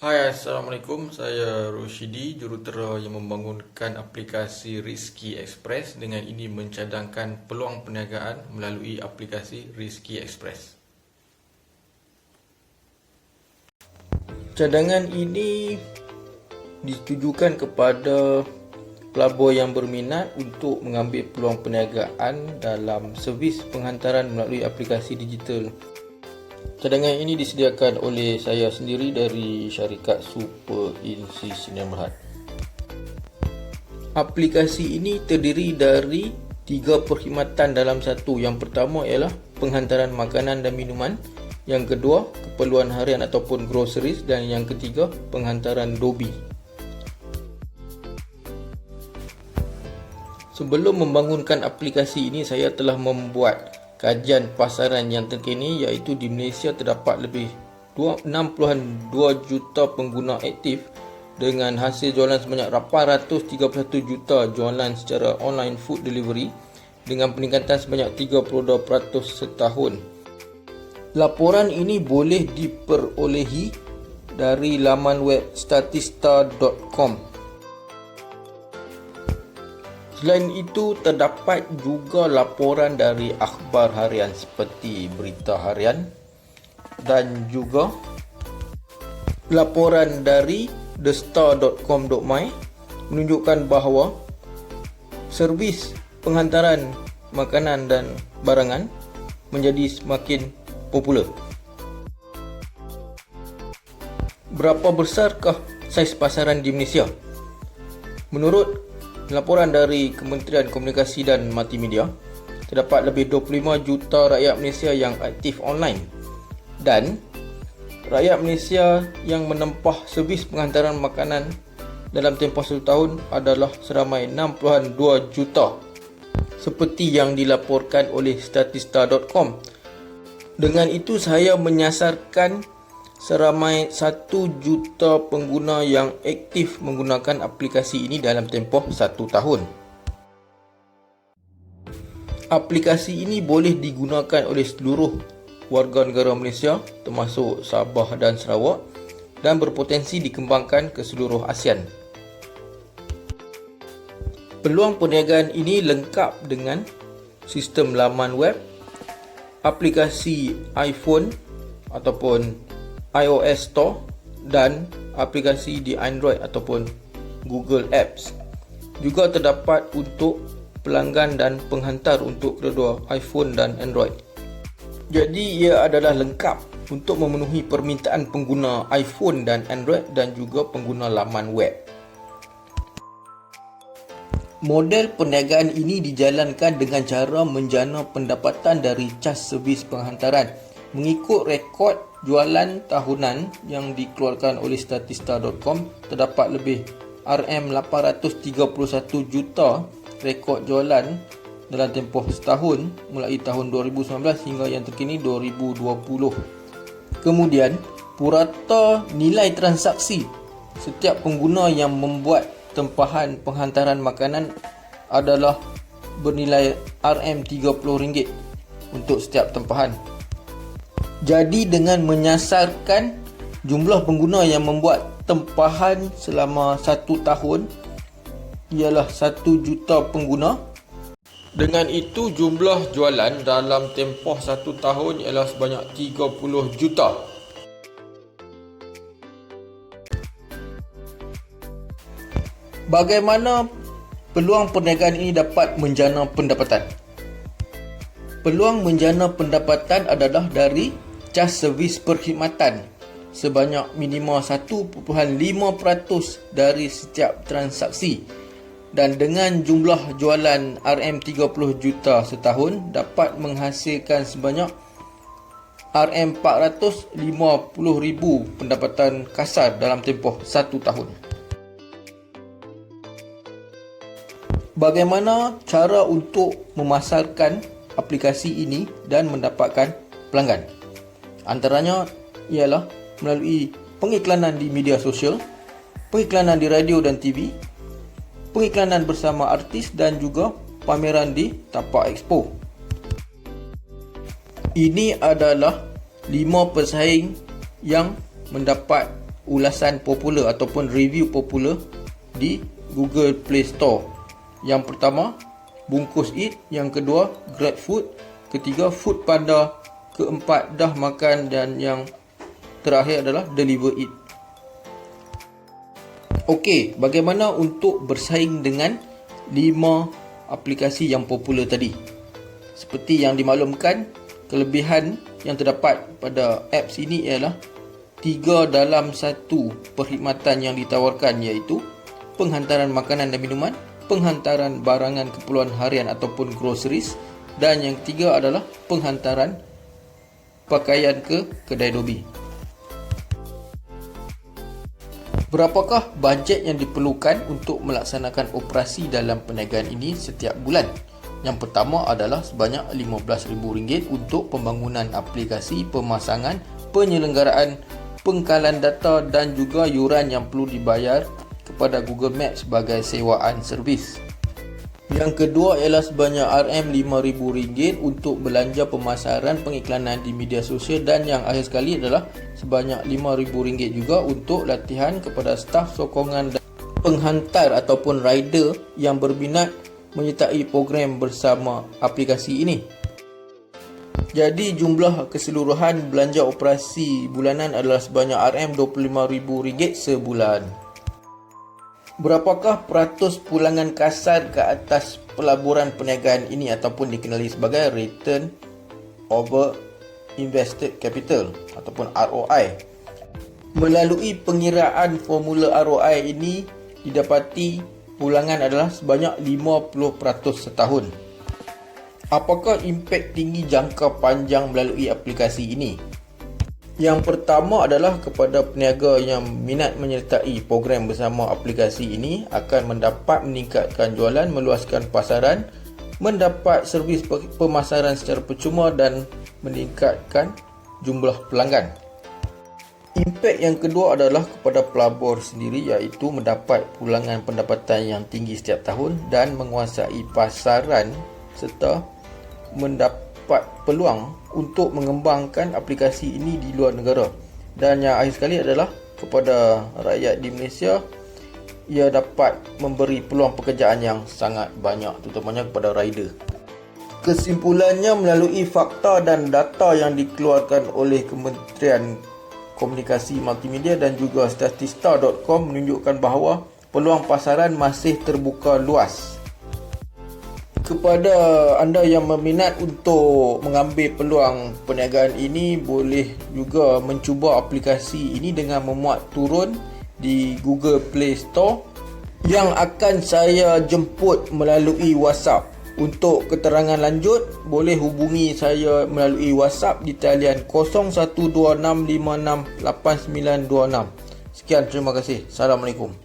Hai, Assalamualaikum. Saya Roshidi, jurutera yang membangunkan aplikasi Rizki Express. Dengan ini mencadangkan peluang perniagaan melalui aplikasi Rizki Express. Cadangan ini ditujukan kepada pelabur yang berminat untuk mengambil peluang perniagaan dalam servis penghantaran melalui aplikasi digital. Cadangan ini disediakan oleh saya sendiri dari syarikat Super Insi Sdn Bhd. Aplikasi ini terdiri dari 3 perkhidmatan dalam satu. Yang pertama ialah penghantaran makanan dan minuman, yang kedua keperluan harian ataupun groceries, dan yang ketiga penghantaran dobi. Sebelum membangunkan aplikasi ini, saya telah membuat kajian pasaran yang terkini, iaitu di Malaysia terdapat lebih 6.2 juta pengguna aktif dengan hasil jualan sebanyak 831 juta jualan secara online food delivery dengan peningkatan sebanyak 32% setahun. Laporan ini boleh diperolehi dari laman web statista.com. Selain itu, terdapat juga laporan dari akhbar harian seperti Berita Harian dan juga laporan dari thestar.com.my menunjukkan bahawa servis penghantaran makanan dan barangan menjadi semakin popular. Berapa besarkah saiz pasaran di Malaysia? Menurut laporan dari Kementerian Komunikasi dan Multimedia, terdapat lebih 25 juta rakyat Malaysia yang aktif online, dan rakyat Malaysia yang menempah servis penghantaran makanan dalam tempoh 1 tahun adalah seramai 6.2 juta seperti yang dilaporkan oleh statista.com. Dengan itu, saya menyasarkan seramai 1 juta pengguna yang aktif menggunakan aplikasi ini dalam tempoh 1 tahun. Aplikasi ini boleh digunakan oleh seluruh warga negara Malaysia termasuk Sabah dan Sarawak dan berpotensi dikembangkan ke seluruh ASEAN. Peluang perniagaan ini lengkap dengan sistem laman web, aplikasi iPhone ataupun iOS Store dan aplikasi di Android ataupun Google Apps. Juga terdapat untuk pelanggan dan penghantar untuk kedua iPhone dan Android. Jadi ia adalah lengkap untuk memenuhi permintaan pengguna iPhone dan Android dan juga pengguna laman web. Model perniagaan ini dijalankan dengan cara menjana pendapatan dari cas servis penghantaran mengikut rekod jualan tahunan yang dikeluarkan oleh statista.com. Terdapat lebih RM831 juta rekod jualan dalam tempoh setahun mulai tahun 2019 hingga yang terkini 2020. Kemudian, purata nilai transaksi setiap pengguna yang membuat tempahan penghantaran makanan adalah bernilai RM30 untuk setiap tempahan. Jadi dengan menyasarkan jumlah pengguna yang membuat tempahan selama 1 tahun ialah 1 juta pengguna. Dengan itu jumlah jualan dalam tempoh 1 tahun ialah sebanyak 30 juta. Bagaimana peluang perniagaan ini dapat menjana pendapatan? Peluang menjana pendapatan adalah dari cas servis perkhidmatan sebanyak minima 1.5% dari setiap transaksi, dan dengan jumlah jualan RM30 juta setahun dapat menghasilkan sebanyak RM450,000 pendapatan kasar dalam tempoh 1 tahun. Bagaimana cara untuk memasarkan aplikasi ini dan mendapatkan pelanggan? Antaranya ialah melalui pengiklanan di media sosial, pengiklanan di radio dan TV, pengiklanan bersama artis dan juga pameran di tapak expo. Ini adalah 5 pesaing yang mendapat ulasan popular ataupun review popular di Google Play Store. Yang pertama, Bungkus Eat. Yang kedua, GrabFood. Ketiga, Foodpanda. Keempat, Dah Makan. Dan yang terakhir adalah Deliver Eat. Okey, bagaimana untuk bersaing dengan 5 aplikasi yang popular tadi? Seperti yang dimaklumkan, kelebihan yang terdapat pada apps ini ialah 3 dalam 1 perkhidmatan yang ditawarkan, iaitu penghantaran makanan dan minuman, penghantaran barangan keperluan harian ataupun groceries, dan yang ketiga adalah penghantaran pakaian ke kedai dobi. Berapakah bajet yang diperlukan untuk melaksanakan operasi dalam perniagaan ini setiap bulan? Yang pertama adalah sebanyak RM15,000 untuk pembangunan aplikasi, pemasangan, penyelenggaraan, pengkalan data dan juga yuran yang perlu dibayar kepada Google Maps sebagai sewaan servis. Yang kedua ialah sebanyak RM5,000 untuk belanja pemasaran pengiklanan di media sosial, dan yang akhir sekali adalah sebanyak RM5,000 juga untuk latihan kepada staf sokongan dan penghantar ataupun rider yang berminat menyertai program bersama aplikasi ini. Jadi jumlah keseluruhan belanja operasi bulanan adalah sebanyak RM25,000 sebulan. Berapakah peratus pulangan kasar ke atas pelaburan perniagaan ini ataupun dikenali sebagai Return over Invested Capital ataupun ROI? Melalui pengiraan formula ROI ini didapati pulangan adalah sebanyak 50% setahun. Apakah impak tinggi jangka panjang melalui aplikasi ini? Yang pertama adalah kepada peniaga yang minat menyertai program bersama aplikasi ini akan mendapat meningkatkan jualan, meluaskan pasaran, mendapat servis pemasaran secara percuma dan meningkatkan jumlah pelanggan. Impak yang kedua adalah kepada pelabur sendiri, iaitu mendapat pulangan pendapatan yang tinggi setiap tahun dan menguasai pasaran serta mendapat peluang untuk mengembangkan aplikasi ini di luar negara. Dan yang akhir sekali adalah kepada rakyat di Malaysia, ia dapat memberi peluang pekerjaan yang sangat banyak, terutamanya kepada rider. Kesimpulannya, melalui fakta dan data yang dikeluarkan oleh Kementerian Komunikasi Multimedia dan juga Statista.com menunjukkan bahawa peluang pasaran masih terbuka luas. Kepada anda yang berminat untuk mengambil peluang perniagaan ini, boleh juga mencuba aplikasi ini dengan memuat turun di Google Play Store yang akan saya jemput melalui WhatsApp. Untuk keterangan lanjut, boleh hubungi saya melalui WhatsApp di talian 0126568926. Sekian, terima kasih. Assalamualaikum.